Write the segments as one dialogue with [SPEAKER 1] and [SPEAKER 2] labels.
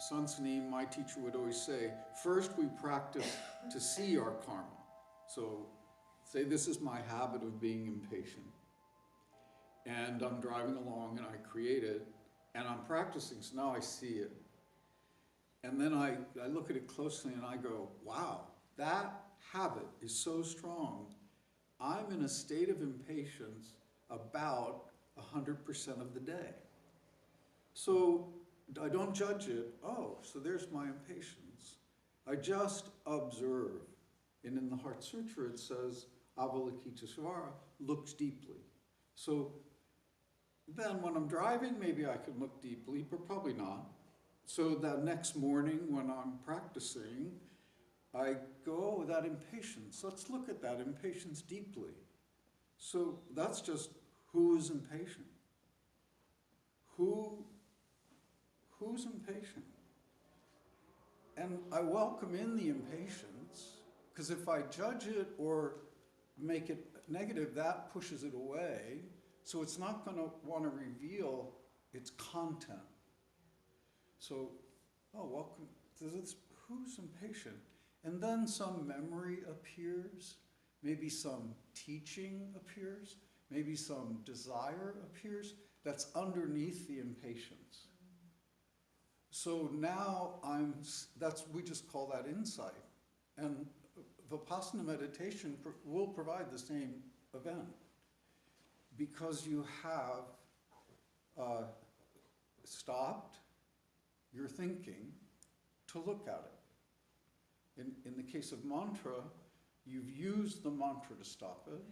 [SPEAKER 1] Sun Sunim, my teacher, would always say, first we practice to see our karma. So say this is my habit of being impatient. And I'm driving along and I create it and I'm practicing, so now I see it. And then I look at it closely and I go, wow, that habit is so strong. I'm in a state of impatience about 100% of the day. So I don't judge it. Oh, so there's my impatience. I just observe. And in the Heart Sutra it says, Avalokitesvara, looks deeply. So then when I'm driving, maybe I can look deeply, but probably not. So that next morning when I'm practicing, I go, oh, that impatience, let's look at that impatience deeply. So that's just who is impatient. Who's impatient? And I welcome in the impatience, because if I judge it or make it negative, that pushes it away. So it's not going to want to reveal its content. So, oh, welcome. Who's impatient? And then some memory appears, maybe some teaching appears, maybe some desire appears that's underneath the impatience. So now we just call that insight. And Vipassana meditation will provide the same event because you have stopped your thinking to look at it. In the case of mantra, you've used the mantra to stop it.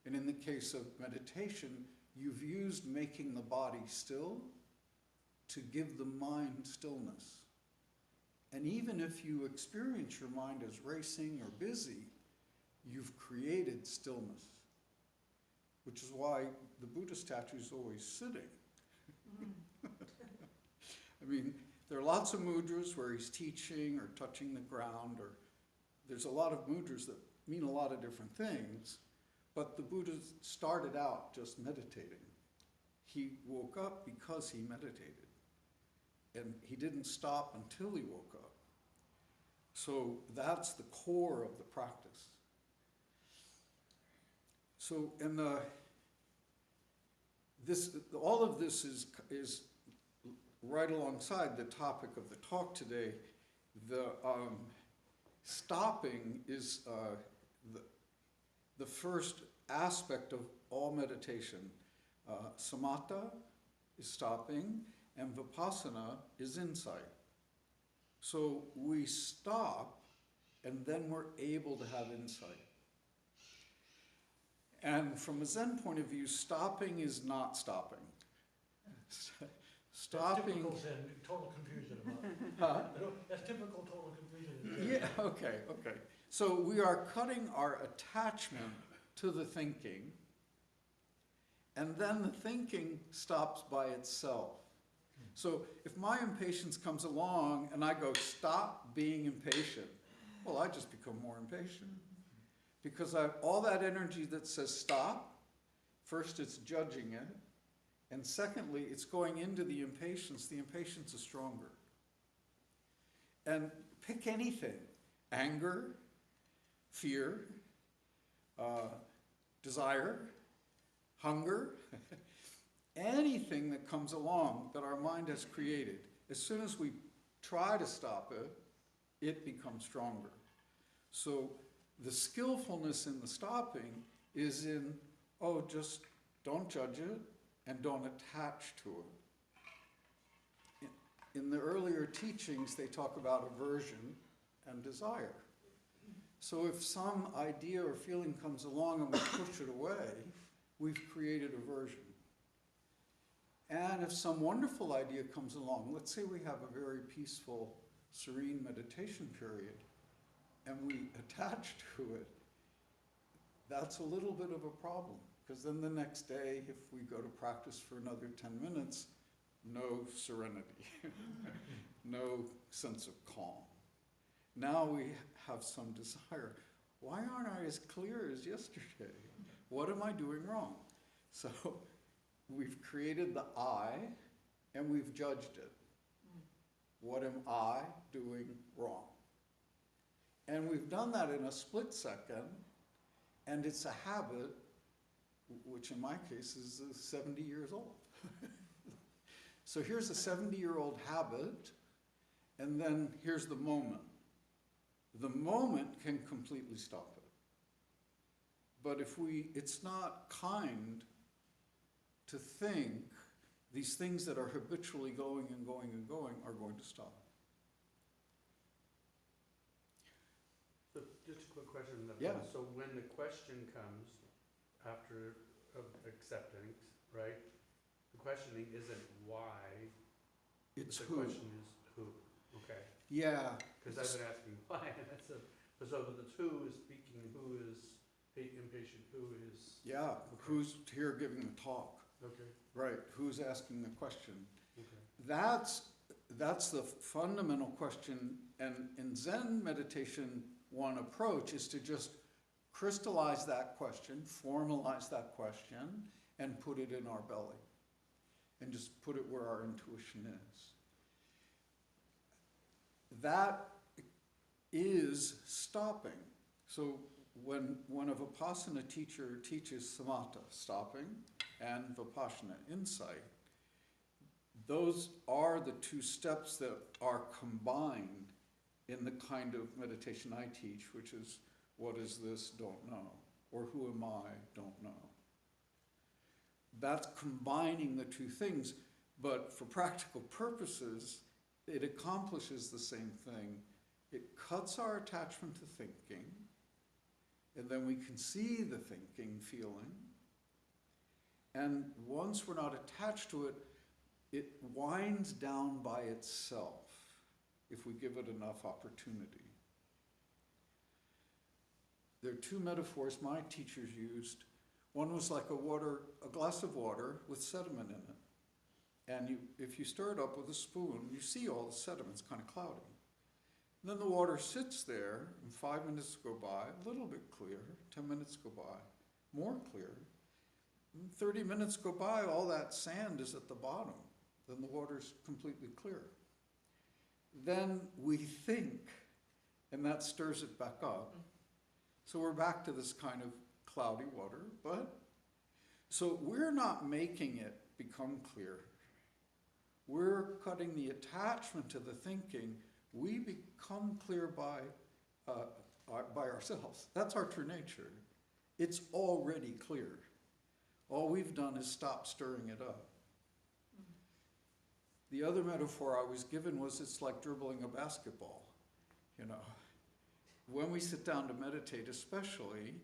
[SPEAKER 1] And in the case of meditation, you've used making the body still to give the mind stillness. And even if you experience your mind as racing or busy, you've created stillness, which is why the Buddha statue is always sitting. I mean, there are lots of mudras where he's teaching or touching the ground, or there's a lot of mudras that mean a lot of different things, but the Buddha started out just meditating. He woke up because he meditated. And he didn't stop until he woke up. So that's the core of the practice. So, and all of this is right alongside the topic of the talk today. The stopping is the first aspect of all meditation. Samatha is stopping, and Vipassana is insight. So we stop, and then we're able to have insight. And from a Zen point of view, stopping is not stopping. Stopping.
[SPEAKER 2] That's typical Zen, total confusion about it. That's typical total confusion.
[SPEAKER 1] Yeah, okay. So we are cutting our attachment to the thinking, and then the thinking stops by itself. So if my impatience comes along and I go, stop being impatient, well, I just become more impatient. Because all that energy that says stop, first it's judging it, and secondly, it's going into the impatience. The impatience is stronger. And pick anything: anger, fear, desire, hunger, anything that comes along that our mind has created. As soon as we try to stop it, it becomes stronger. So the skillfulness in the stopping is in, oh, just don't judge it and don't attach to it. In the earlier teachings, they talk about aversion and desire. So if some idea or feeling comes along and we push it away, we've created aversion. And if some wonderful idea comes along, let's say we have a very peaceful, serene meditation period, and we attach to it, that's a little bit of a problem. Because then the next day, if we go to practice for another 10 minutes, no serenity, no sense of calm. Now we have some desire. Why aren't I as clear as yesterday? What am I doing wrong? So we've created the I, and we've judged it. What am I doing wrong? And we've done that in a split second, and it's a habit, which in my case is 70 years old. So here's a 70-year-old habit, and then here's the moment. The moment can completely stop it. But it's not kind to think these things that are habitually going and going and going are going to stop.
[SPEAKER 3] So just a quick question.
[SPEAKER 1] Yeah.
[SPEAKER 3] So when the question comes after acceptance, right? The questioning isn't why.
[SPEAKER 1] It's
[SPEAKER 3] the
[SPEAKER 1] who.
[SPEAKER 3] question is who. Okay.
[SPEAKER 1] Yeah.
[SPEAKER 3] Because I've been asking why, and that's so it's who is speaking, who is impatient, who is.
[SPEAKER 1] Yeah.
[SPEAKER 3] Okay.
[SPEAKER 1] Who's here giving the talk?
[SPEAKER 3] Okay.
[SPEAKER 1] Right. Who's asking the question?
[SPEAKER 3] Okay.
[SPEAKER 1] That's the fundamental question. And in Zen meditation, one approach is to just crystallize that question, formalize that question, and put it in our belly. And just put it where our intuition is. That is stopping. So when a Vipassana teacher teaches samatha, stopping, and Vipassana, insight, those are the two steps that are combined in the kind of meditation I teach, which is, what is this? Don't know. Or who am I? Don't know. That's combining the two things, but for practical purposes, it accomplishes the same thing. It cuts our attachment to thinking, and then we can see the thinking, feeling, and once we're not attached to it, it winds down by itself if we give it enough opportunity. There are two metaphors my teachers used. One was like a glass of water with sediment in it. And if you stir it up with a spoon, you see all the sediment, it's kind of cloudy. And then the water sits there, and 5 minutes go by, a little bit clear, 10 minutes go by, more clear. And 30 minutes go by, all that sand is at the bottom. Then the water's completely clear. Then we think, and that stirs it back up. So we're back to this kind of cloudy water, but so we're not making it become clear. We're cutting the attachment to the thinking. We become clear by ourselves. That's our true nature. It's already clear. All we've done is stop stirring it up. The other metaphor I was given was it's like dribbling a basketball. You know, when we sit down to meditate, especially,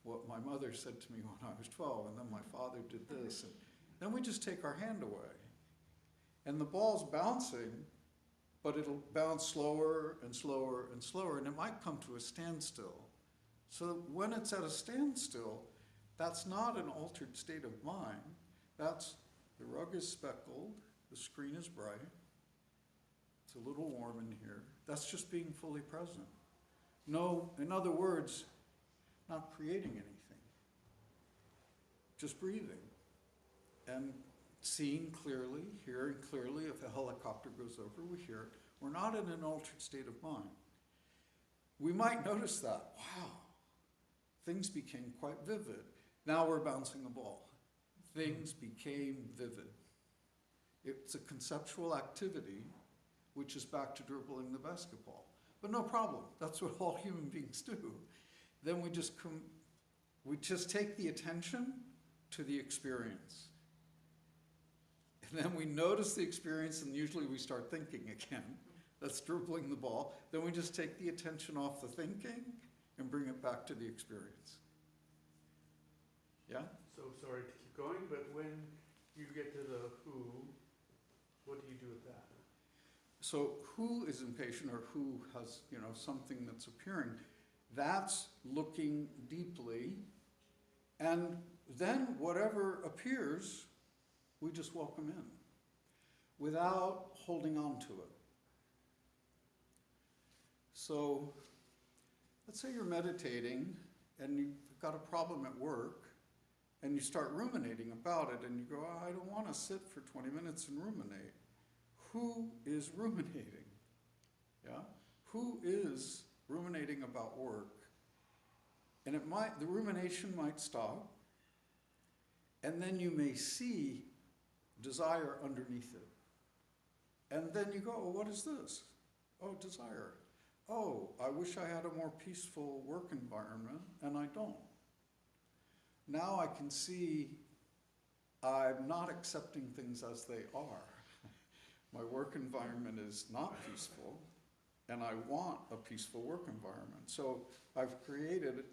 [SPEAKER 1] what my mother said to me when I was 12, and then my father did this, and then we just take our hand away. And the ball's bouncing, but it'll bounce slower and slower and slower, and it might come to a standstill. So when it's at a standstill, that's not an altered state of mind. That's the rug is speckled, the screen is bright, it's a little warm in here. That's just being fully present. No, in other words, not creating anything. Just breathing and seeing clearly, hearing clearly. If a helicopter goes over, we hear it. We're not in an altered state of mind. We might notice that, wow, things became quite vivid. Now we're bouncing a ball. Things became vivid. It's a conceptual activity, which is back to dribbling the basketball. But no problem, that's what all human beings do. Then we just take the attention to the experience. And then we notice the experience, and usually we start thinking again. That's dribbling the ball. Then we just take the attention off the thinking and bring it back to the experience. Yeah?
[SPEAKER 3] So sorry to keep going, but when you get to the who, what do you do with that?
[SPEAKER 1] So who is impatient or who has, something that's appearing, that's looking deeply, and then whatever appears, we just welcome in without holding on to it. So let's say you're meditating and you've got a problem at work and you start ruminating about it and you go, I don't want to sit for 20 minutes and ruminate. who is ruminating? Yeah? Who is ruminating about work? And the rumination might stop, and then you may see desire underneath it. And then you go, oh, what is this? Oh, desire. Oh, I wish I had a more peaceful work environment, and I don't. Now I can see I'm not accepting things as they are. My work environment is not peaceful, and I want a peaceful work environment. So I've created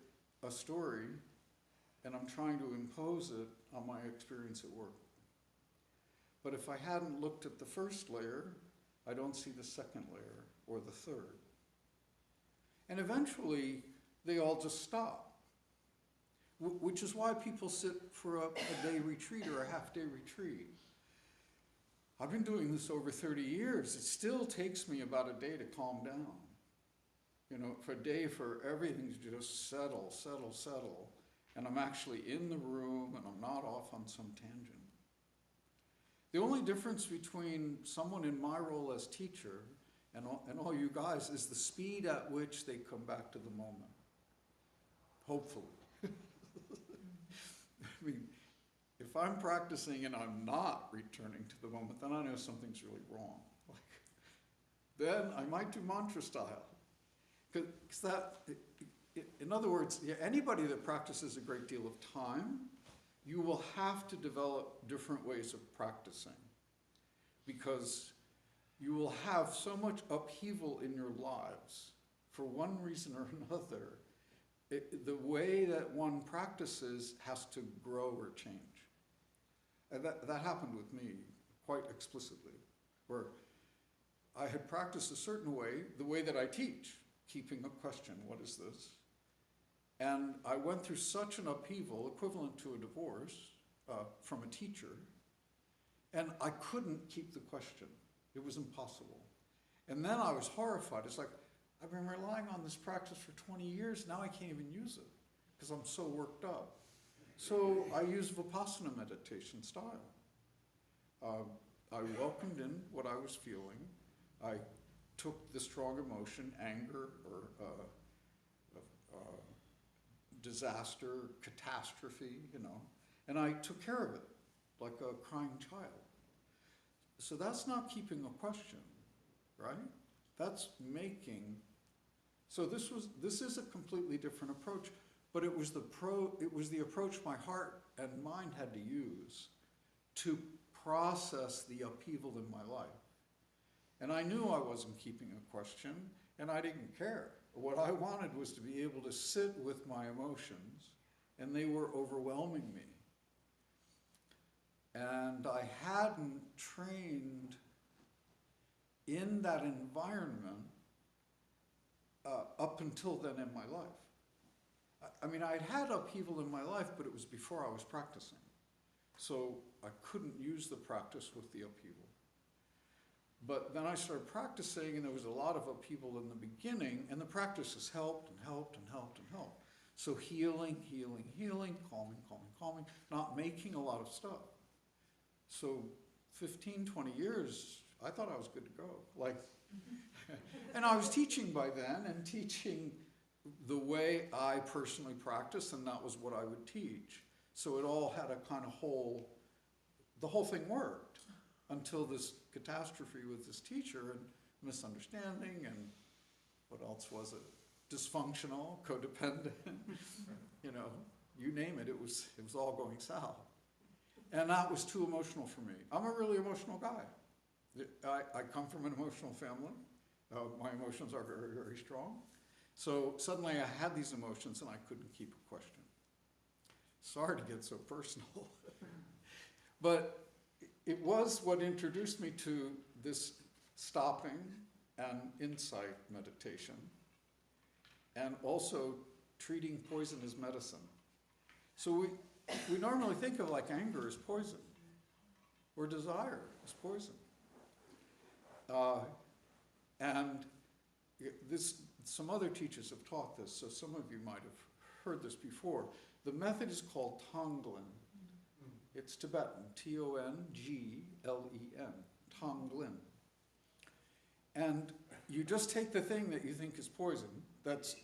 [SPEAKER 1] a story, and I'm trying to impose it on my experience at work. But if I hadn't looked at the first layer, I don't see the second layer or the third. And eventually, they all just stop. Which is why people sit for a day retreat or a half-day retreat. I've been doing this over 30 years. It still takes me about a day to calm down. You know, for a day for everything to just settle, settle, settle. And I'm actually in the room and I'm not off on some tangent. The only difference between someone in my role as teacher and all you guys is the speed at which they come back to the moment. Hopefully. I mean, if I'm practicing and I'm not returning to the moment, then I know something's really wrong. Then I might do mantra style. Because that, in other words, anybody that practices a great deal of time, you will have to develop different ways of practicing. Because you will have so much upheaval in your lives for one reason or another. The way that one practices has to grow or change. And that happened with me quite explicitly, where I had practiced a certain way, the way that I teach, keeping a question, what is this? And I went through such an upheaval, equivalent to a divorce from a teacher, and I couldn't keep the question. It was impossible. And then I was horrified. It's like, I've been relying on this practice for 20 years, now I can't even use it because I'm so worked up. So I use Vipassana meditation style. I welcomed in what I was feeling. I took the strong emotion, anger or disaster, catastrophe, you know, and I took care of it like a crying child. So that's not keeping a question, right? That's making. So this is a completely different approach, but it was the approach my heart and mind had to use to process the upheaval in my life. And I knew I wasn't keeping a question, and I didn't care. What I wanted was to be able to sit with my emotions, and they were overwhelming me. And I hadn't trained in that environment up until then in my life. I mean, I'd had upheaval in my life, but it was before I was practicing. So I couldn't use the practice with the upheaval. But then I started practicing, and there was a lot of upheaval in the beginning, and the practice has helped and helped and helped and helped. So healing, healing, healing, calming, calming, calming, not making a lot of stuff. So 15, 20 years, I thought I was good to go. Like, and I was teaching by then, and teaching the way I personally practice, and that was what I would teach. So it all had a kind of the whole thing worked until this catastrophe with this teacher and misunderstanding and what else was it? Dysfunctional, codependent, you know, you name it, it was all going south. And that was too emotional for me. I'm a really emotional guy. I come from an emotional family. My emotions are very, very strong. So suddenly I had these emotions and I couldn't keep a question. Sorry to get so personal. But it was what introduced me to this stopping and insight meditation, and also treating poison as medicine. So we normally think of like anger as poison, or desire as poison. And some other teachers have taught this, so some of you might have heard this before. The method is called Tonglen. It's Tibetan, Tonglen, Tonglen. And you just take the thing that you think is poison, that's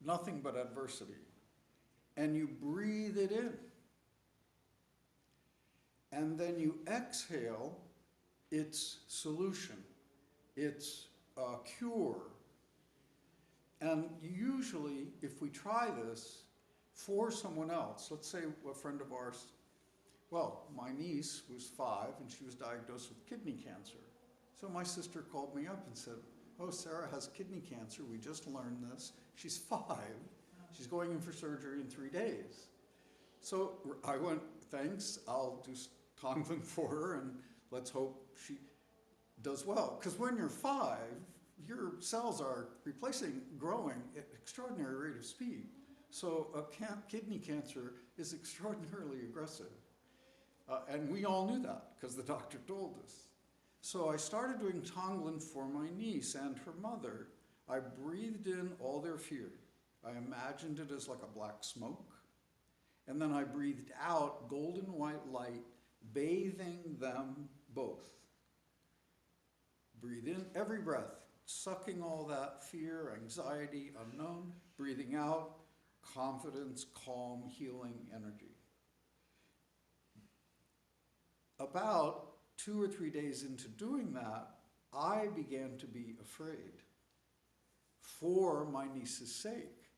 [SPEAKER 1] nothing but adversity, and you breathe it in. And then you exhale its solution, its cure. And usually, if we try this for someone else, let's say a friend of ours, well, my niece was 5 and she was diagnosed with kidney cancer. So my sister called me up and said, oh, Sarah has kidney cancer. We just learned this. She's 5. She's going in for surgery in 3 days. So I went, thanks, I'll do Tonglen for her and let's hope she does well. Because when you're 5, your cells are growing at extraordinary rate of speed. So a kidney cancer is extraordinarily aggressive. And we all knew that because the doctor told us. So I started doing Tonglen for my niece and her mother. I breathed in all their fear. I imagined it as like a black smoke. And then I breathed out golden white light, bathing them both. Breathe in every breath, sucking all that fear, anxiety, unknown. Breathing out, confidence, calm, healing energy. About 2 or 3 days into doing that, I began to be afraid for my niece's sake.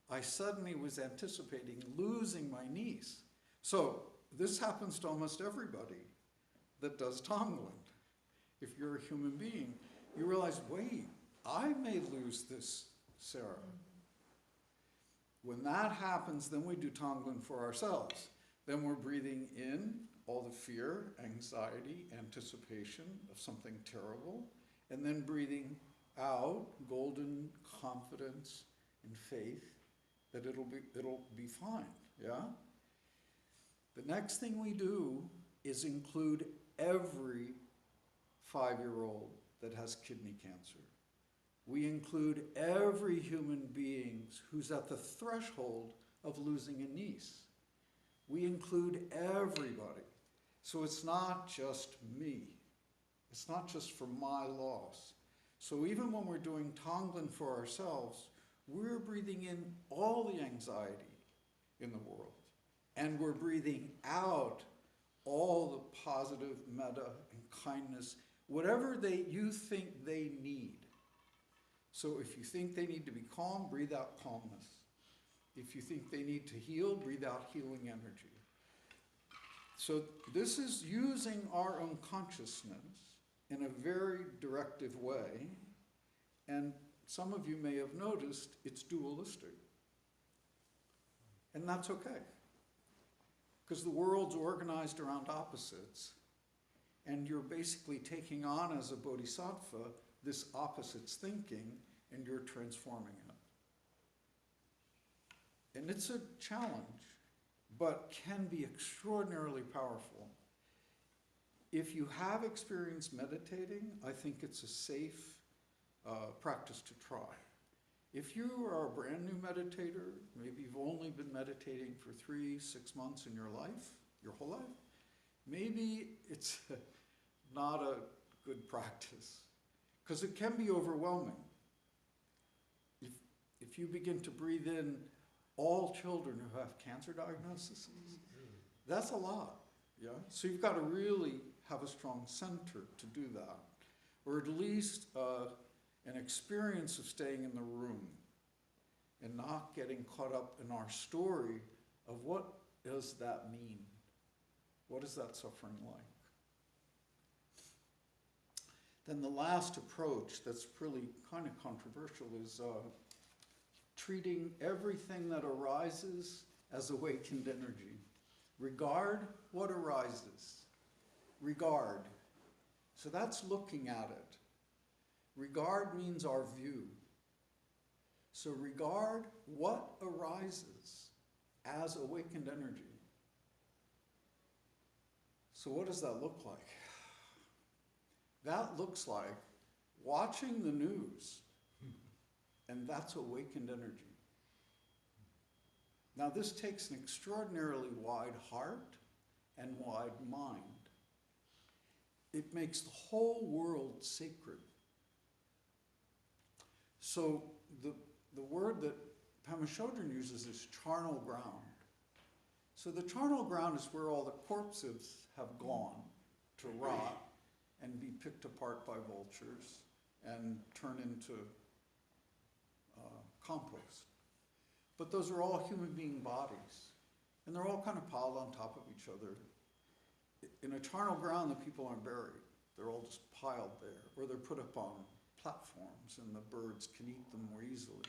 [SPEAKER 1] I suddenly was anticipating losing my niece. So this happens to almost everybody that does Tonglen. If you're a human being, you realize, wait, I may lose this Sarah. When that happens, then we do Tonglen for ourselves. Then we're breathing in all the fear, anxiety, anticipation of something terrible, and then breathing out golden confidence and faith that it'll be fine, yeah? The next thing we do is include every 5-year-old that has kidney cancer. We include every human being who's at the threshold of losing a niece. We include everybody. So it's not just me. It's not just for my loss. So even when we're doing Tonglen for ourselves, we're breathing in all the anxiety in the world. And we're breathing out all the positive metta and kindness, whatever you think they need. So if you think they need to be calm, breathe out calmness. If you think they need to heal, breathe out healing energy. So this is using our own consciousness in a very directive way. And some of you may have noticed it's dualistic. And that's okay. Because the world's organized around opposites. And you're basically taking on as a bodhisattva this opposites thinking, and you're transforming it. And it's a challenge, but can be extraordinarily powerful. If you have experience meditating, I think it's a safe practice to try. If you are a brand new meditator, maybe you've only been meditating for 3-6 months in your life, your whole life, maybe it's not a good practice, because it can be overwhelming. If you begin to breathe in all children who have cancer diagnoses, that's a lot, yeah? So you've got to really have a strong center to do that, or at least an experience of staying in the room and not getting caught up in our story of what does that mean? What is that suffering like? Then the last approach that's really kind of controversial is treating everything that arises as awakened energy. Regard what arises. Regard. So that's looking at it. Regard means our view. So regard what arises as awakened energy. So what does that look like? That looks like watching the news, and that's awakened energy. Now this takes an extraordinarily wide heart and wide mind. It makes the whole world sacred. So the word that Pema Chodron uses is charnel ground. So the charnel ground is where all the corpses have gone to rot and be picked apart by vultures and turn into compost. But those are all human being bodies, and they're all kind of piled on top of each other. In a charnel ground, the people aren't buried. They're all just piled there, or they're put up on platforms, and the birds can eat them more easily.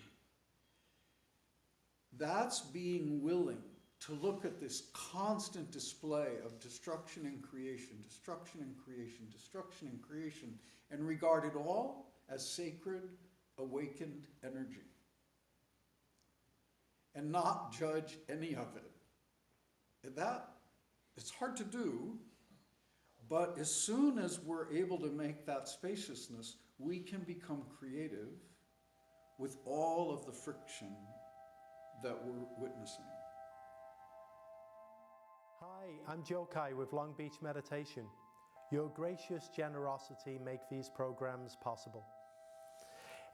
[SPEAKER 1] That's being willing to look at this constant display of destruction and creation, destruction and creation, destruction and creation, and regard it all as sacred, awakened energy. And not judge any of it. And that, it's hard to do, but as soon as we're able to make that spaciousness, we can become creative with all of the friction that we're witnessing.
[SPEAKER 4] Hi, I'm Joe Kai with Long Beach Meditation. Your gracious generosity make these programs possible.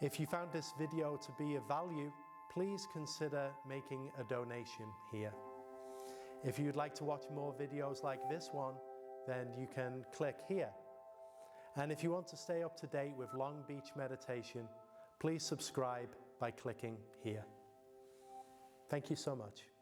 [SPEAKER 4] If you found this video to be of value, please consider making a donation here. If you'd like to watch more videos like this one, then you can click here. And if you want to stay up to date with Long Beach Meditation, please subscribe by clicking here. Thank you so much.